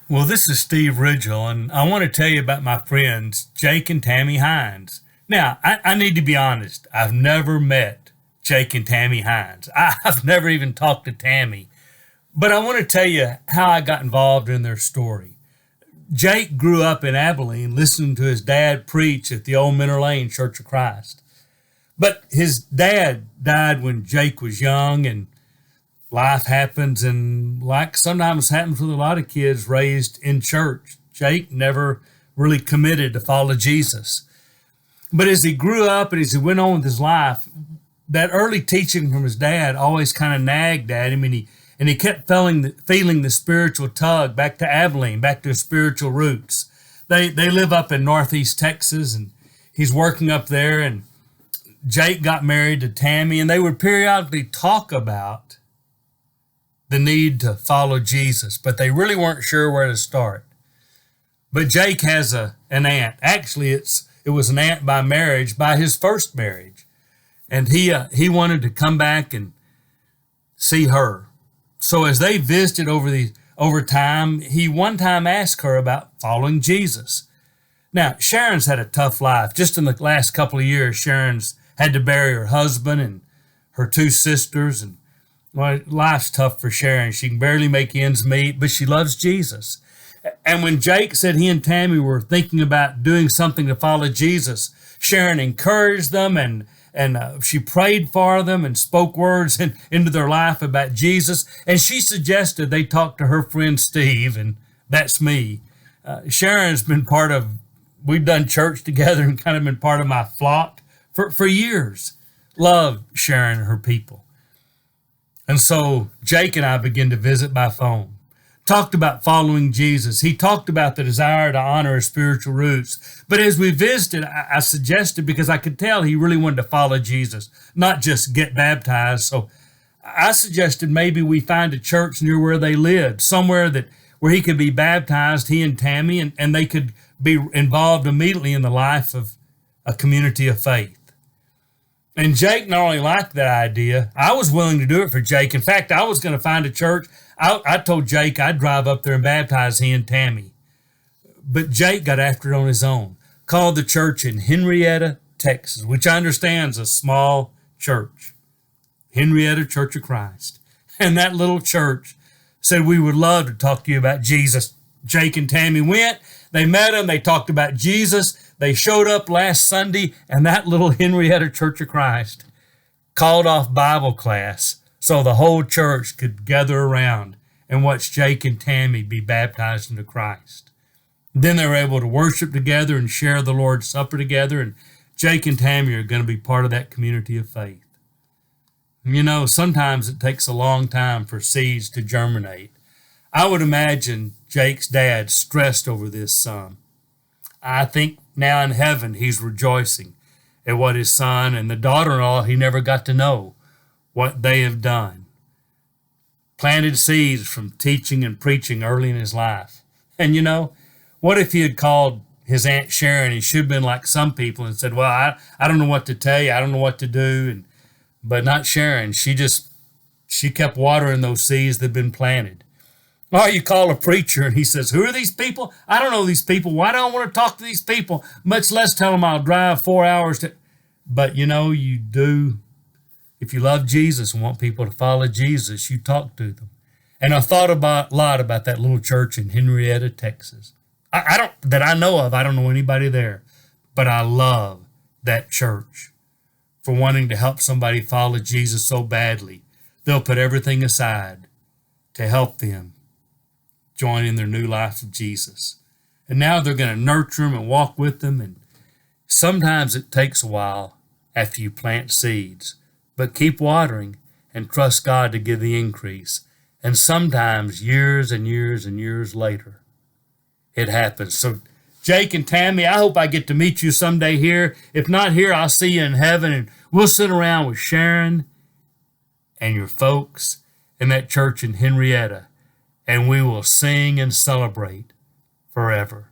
Well, this is Steve Ridgel, and I want to tell you about my friends, Jake and Tammy Hines. Now, I need to be honest. I've never met Jake and Tammy Hines. I've never even talked to Tammy. But I want to tell you how I got involved in their story. Jake grew up in Abilene listening to his dad preach at the old Minter Lane Church of Christ. But his dad died when Jake was young, and life happens, and like sometimes happens with a lot of kids raised in church, Jake never really committed to follow Jesus. But as he grew up and as he went on with his life, that early teaching from his dad always kind of nagged at him, and he kept feeling the spiritual tug back to Abilene, back to his spiritual roots. They live up in northeast Texas, and he's working up there, and Jake got married to Tammy, and they would periodically talk about the need to follow Jesus, but they really weren't sure where to start. But Jake has an aunt. Actually, it was an aunt by marriage, by his first marriage, and he wanted to come back and see her. So as they visited over time, he one time asked her about following Jesus. Now, Sharon's had a tough life. Just in the last couple of years, Sharon's had to bury her husband and her two sisters, and well, life's tough for Sharon. She can barely make ends meet, but she loves Jesus. And when Jake said he and Tammy were thinking about doing something to follow Jesus, Sharon encouraged them, and she prayed for them and spoke words into their life about Jesus. And she suggested they talk to her friend Steve, and that's me. Sharon's been we've done church together and kind of been part of my flock for years. Love Sharon and her people. And so Jake and I began to visit by phone. Talked about following Jesus. He talked about the desire to honor his spiritual roots. But as we visited, I suggested, because I could tell he really wanted to follow Jesus, not just get baptized. So I suggested maybe we find a church near where they lived, somewhere where he could be baptized, he and Tammy, and they could be involved immediately in the life of a community of faith. And Jake not only liked that idea, I was willing to do it for Jake. In fact, I was going to find a church. I told Jake I'd drive up there and baptize he and Tammy. But Jake got after it on his own. Called the church in Henrietta, Texas, which I understand is a small church. Henrietta Church of Christ. And that little church said, we would love to talk to you about Jesus. Jake and Tammy went. They met him. They talked about Jesus. They showed up last Sunday, and that little Henrietta Church of Christ called off Bible class so the whole church could gather around and watch Jake and Tammy be baptized into Christ. Then they were able to worship together and share the Lord's Supper together, and Jake and Tammy are going to be part of that community of faith. You know, sometimes it takes a long time for seeds to germinate. I would imagine Jake's dad stressed over this some. I think now in heaven he's rejoicing at what his son and the daughter-in-law he never got to know, what they have done. Planted seeds from teaching and preaching early in his life. And you know, what if he had called his Aunt Sharon? He should have been like some people and said, well, I don't know what to tell you. I don't know what to do. But not Sharon. She kept watering those seeds that had been planted. Or you call a preacher and he says, who are these people? I don't know these people. Why do I want to talk to these people? Much less tell them I'll drive 4 hours to. But you know, you do. If you love Jesus and want people to follow Jesus, you talk to them. And I thought a lot about that little church in Henrietta, Texas. That I know of, I don't know anybody there. But I love that church for wanting to help somebody follow Jesus so badly. They'll put everything aside to help them join in their new life of Jesus. And now they're going to nurture them and walk with them. And sometimes it takes a while after you plant seeds, but keep watering and trust God to give the increase. And sometimes years and years and years later, it happens. So Jake and Tammy, I hope I get to meet you someday here. If not here, I'll see you in heaven, and we'll sit around with Sharon and your folks in that church in Henrietta, and we will sing and celebrate forever.